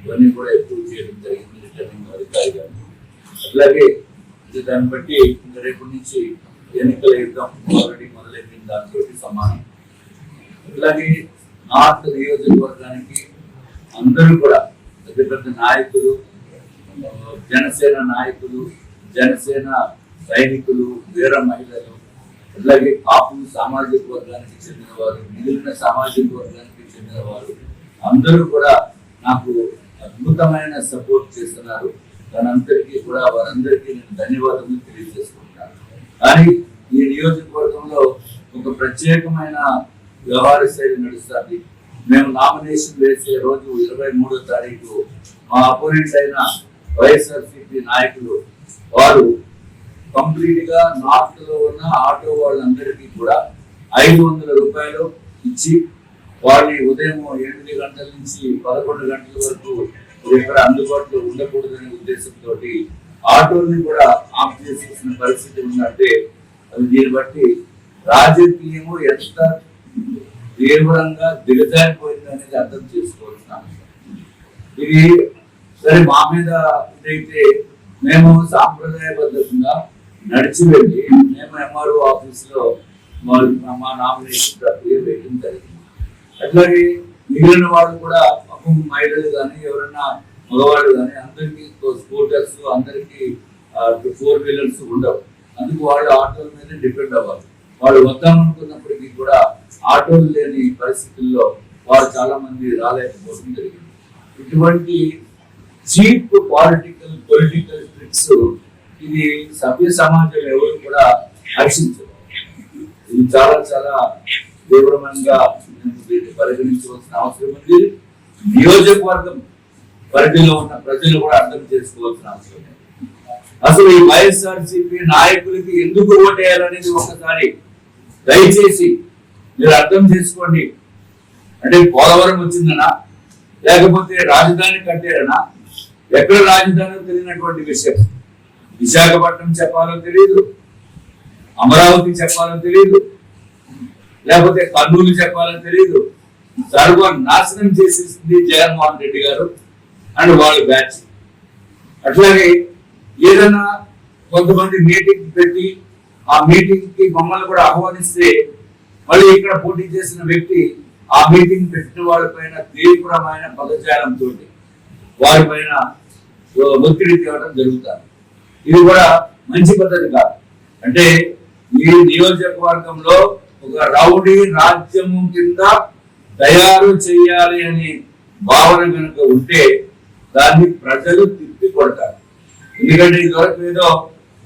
ఇవన్నీ కూడా ఎక్కువ చేయడం జరిగింది రిటర్నింగ్ అధికారిగా. అట్లాగే దాన్ని బట్టి రేపటి నుంచి ఎన్నికల యుద్ధం ఆల్రెడీ మొదలైన దాంతో సమానం. అట్లాగే నార్త్ నియోజకవర్గానికి అందరూ కూడా పెద్ద పెద్ద నాయకులు, జనసేన నాయకులు, జనసేన సైనికులు, వీర మహిళలు, అట్లాగే కాపు సామాజిక వర్గానికి చెందిన వారు, మిగిలిన సామాజిక వర్గానికి చెందిన వారు అందరూ కూడా నాకు అద్భుతమైన సపోర్ట్ చేస్తున్నారు. దానందరికీ కూడా వారందరికీ నేను ధన్యవాదాలు తెలియజేసుకుంటాను. కానీ ఈ నియోజకవర్గంలో ఒక ప్రత్యేకమైన వ్యవహార శైలి నడుస్తుంది. మేము నామినేషన్ వేసే రోజు 23వ తారీఖు మా అపోనెంట్ అయిన వైఎస్ఆర్సీపీ నాయకులు వారు కంప్లీట్ గా నార్త్ లో ఉన్న ఆటో వాళ్ళందరికీ కూడా 500 రూపాయలు ఇచ్చి వాళ్ళని ఉదయం 8 గంటల నుంచి 11 గంటల వరకు ఇక్కడ అందుబాటులో ఉండకూడదనే ఉద్దేశంతో ఆటోల్ని కూడా ఆఫ్ చేసేసిన పరిస్థితి ఉందంటే అది దీన్ని బట్టి రాజకీయము ఎంత తీవ్రంగా దిగజారిపోయింది అనేది అర్థం చేసుకోవాల్సిన. ఇది సరే మా మీద ఇదైతే మేము సాంప్రదాయబద్ధంగా నడిచి వెళ్ళి మేము ఎంఆర్ఓ ఆఫీస్ లో మా నామినేషన్ ప్రక్రియ వేయడం జరిగింది. అట్లాగే మిగిలిన వాళ్ళు కూడా మహిళలు కానీ ఎవరైనా మగవాళ్ళు కానీ అందరికీ స్కూటర్స్, అందరికీ 4 వీలర్స్ ఉండవు. అందుకు వాళ్ళు ఆటోల మీద డిపెండ్ అవ్వాలి. వాళ్ళు వద్దామనుకున్నప్పటికీ కూడా ఆటోలు లేని పరిస్థితుల్లో వారు చాలా మంది రాలేకపోవడం జరిగింది. ఇటువంటి చీప్ పొలిటికల్ ట్రిక్స్ ఇది సభ్య సమాజం ఎవరు కూడా హర్షించరు. ఇది చాలా చాలా తీవ్రంగా దీన్ని పరిగణించవలసిన అవసరం ఉంది. నియోజకవర్గం పరిధిలో ఉన్న ప్రజలు కూడా అర్థం చేసుకోవాల్సిన అవసరం ఉంది. అసలు ఈ వైఎస్ఆర్సీపీ నాయకులకి ఎందుకు ఓటేయాలనేది ఒకసారి దయచేసి మీరు అర్థం చేసుకోండి. అంటే పోలవరం వచ్చిందనా, లేకపోతే రాజధాని కట్టారనా, ఎక్కడ రాజధాని తెలియనటువంటి విషయం. విశాఖపట్నం చెప్పాలో తెలియదు, అమరావతి చెప్పాలో తెలియదు, లేకపోతే కర్నూలు చెప్పాలో తెలియదు. సర్వనాశనం చేసేసింది జగన్మోహన్ రెడ్డి గారు అండ్ వాళ్ళ బ్యాచ్. అట్లాగే ఏదైనా కొంతమంది మీటింగ్ పెట్టి ఆ మీటింగ్ కి మమ్మల్ని కూడా ఆహ్వానిస్తే మళ్ళీ ఇక్కడ పోటీ చేసిన వ్యక్తి ఆ మీటింగ్ పెట్టిన వాళ్ళపైన తీవ్రమైన పదజాలంతో వారిపైన ఒత్తిడి తేవడం జరుగుతుంది. ఇది కూడా మంచి పద్ధతి కాదు. అంటే ఈ నియోజకవర్గంలో ఒక రౌడీ రాజ్యము కింద తయారు చేయాలి అనే భావన కనుక ఉంటే దాన్ని ప్రజలు తిప్పి కొడతారు. ఎందుకంటే ఇదివరకు ఏదో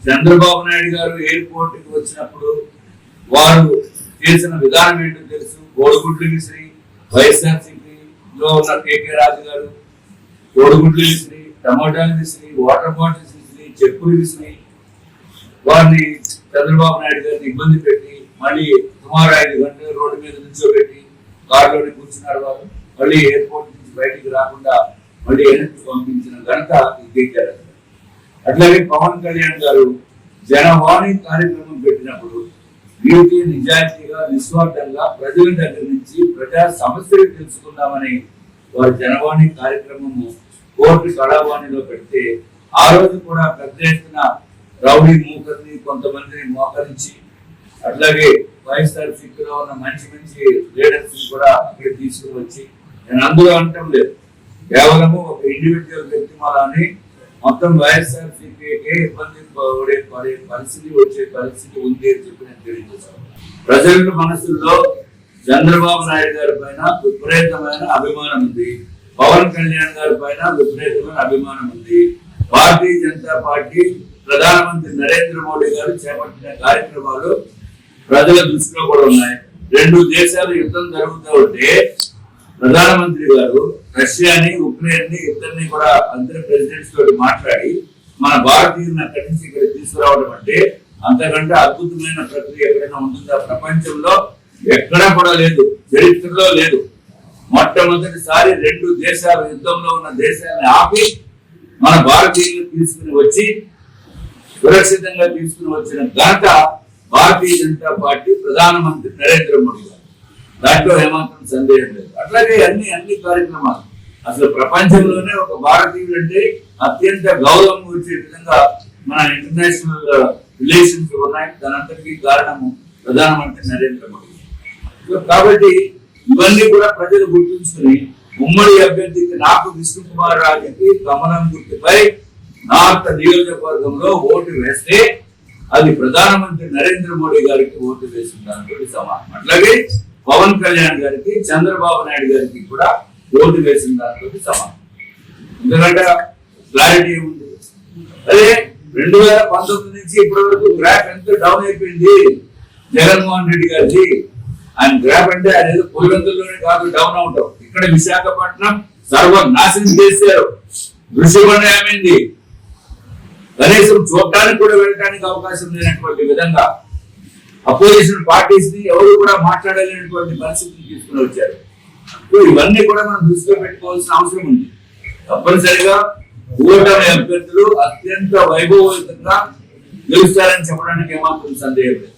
చంద్రబాబు నాయుడు గారు ఎయిర్పోర్ట్ కి వచ్చినప్పుడు వారు చేసిన విధానం ఏంటో తెలుసు. కోడిగుడ్లు విసిరి, వైఎస్ఆర్సీపీలో ఉన్న కేకే రాజు గారు కోడిగుడ్లు విసిరి, టమాటాలు విసిరి, వాటర్ బాటిల్స్ విసిరి, చెప్పులు విసిరి వారిని చంద్రబాబు నాయుడు గారిని ఇబ్బంది పెట్టి మళ్ళీ సుమారు 5 గంటలు రోడ్డు మీద నుంచోబెట్టి కారులోనే కూర్చున్నారు. వారు మళ్ళీ ఎయిర్పోర్ట్ నుంచి బయటికి రాకుండా మళ్ళీ వెనక్కి పంపించిన ఘనత ఈ కేకే రాజు. అట్లాగే పవన్ కళ్యాణ్ గారు జనవాణి కార్యక్రమం పెట్టినప్పుడు వీటి నిజాయితీగా నిస్వార్థంగా ప్రజల దగ్గర నుంచి ప్రజా సమస్యలు తెలుసుకుందామని వారి జనవాణి కార్యక్రమము కోర్టు కళావాణిలో పెడితే ఆ రోజు కూడా పెద్ద ఎత్తున రౌడీ మూకర్ని కొంతమందిని మోకరించి అట్లాగే వైఎస్ఆర్సీపీలో ఉన్న మంచి మంచి లీడర్స్ కూడా అక్కడ తీసుకుని వచ్చి, నేను అందులో అనటం లేదు, కేవలము ఒక ఇండివిజువల్ వ్యక్తిమాలని మొత్తం వైఎస్ఆర్సీపీకే ఇబ్బంది పడే పరిస్థితి వచ్చే పరిస్థితి ఉంది అని చెప్పి నేను తెలియజేశాను. ప్రజల మనసుల్లో చంద్రబాబు నాయుడు గారి పైన విపరీతమైన అభిమానం ఉంది, పవన్ కళ్యాణ్ గారి పైన విపరీతమైన అభిమానం ఉంది. భారతీయ జనతా పార్టీ ప్రధానమంత్రి నరేంద్ర మోడీ గారు చేపట్టిన కార్యక్రమాలు ప్రజల దృష్టిలో కూడా ఉన్నాయి. 2 దేశాలు యుద్ధం జరుగుతూ ఉంటే ప్రధానమంత్రి గారు రష్యాని, ఉక్రెయిన్ ని ఇద్దరిని కూడా అందరి ప్రెసిడెంట్స్ తోటి మాట్లాడి మన భారతీయులను అక్కడి నుంచి ఇక్కడ తీసుకురావడం అంటే అంతకంటే అద్భుతమైన ప్రక్రియ ఎక్కడైనా ఉంటుందా? ప్రపంచంలో ఎక్కడా కూడా లేదు, చరిత్రలో లేదు. మొట్టమొదటిసారి 2 దేశాలు యుద్ధంలో ఉన్న దేశాన్ని ఆపి మన భారతీయులు తీసుకుని వచ్చి సురక్షితంగా తీసుకుని వచ్చిన ఘనత భారతీయ జనతా పార్టీ ప్రధానమంత్రి నరేంద్ర మోడీ గారు. దాంట్లో ఏమాత్రం సందేహం లేదు. అట్లాగే అన్ని కార్యక్రమాలు అసలు ప్రపంచంలోనే ఒక భారతీయుడు అంటే అత్యంత గౌరవం వచ్చే విధంగా మన ఇంటర్నేషనల్ రిలేషన్స్ ఉన్నాయి. దానంతటికీ కారణము ప్రధానమంత్రి నరేంద్ర మోడీ. కాబట్టి ఇవన్నీ కూడా ప్రజలు గుర్తుంచుకుని ఉమ్మడి అభ్యర్థికి నాకు విష్ణు కుమార్ రాజుకి కమలం గుర్తుపై నార్త్ నియోజకవర్గంలో ఓటు వేస్తే అది ప్రధానమంత్రి నరేంద్ర మోడీ గారికి ఓటు వేసిన దానితో సమానం. అట్లాగే పవన్ కళ్యాణ్ గారికి, చంద్రబాబు నాయుడు గారికి కూడా ఓటు వేసిన దానితో సమానం. ఎందుకంటే క్లారిటీ ఉంది. అదే 2019 నుంచి ఇప్పటి వరకు గ్రాఫ్ ఎంత డౌన్ అయిపోయింది జగన్మోహన్ రెడ్డి గారికి. ఆయన గ్రాఫ్ అంటే ఆయన ఏదో పులివెందుల్లోనే కాదు డౌన్ అవటం. ఇక్కడ విశాఖపట్నం సర్వనాశనం చేశారు, దృశ్యమైంది. కనీసం చూడటానికి కూడా వెళ్ళడానికి అవకాశం లేనటువంటి విధంగా అపోజిషన్ పార్టీస్ ని ఎవరు కూడా మాట్లాడలేనటువంటి పరిస్థితిని తీసుకుని వచ్చారు. ఇవన్నీ కూడా మనం దృష్టిలో పెట్టుకోవాల్సిన అవసరం ఉంది. తప్పనిసరిగా కూటమి అభ్యర్థులు అత్యంత వైభవంతంగా గెలుస్తారని చెప్పడానికి ఏమాత్రం సందేహం లేదు.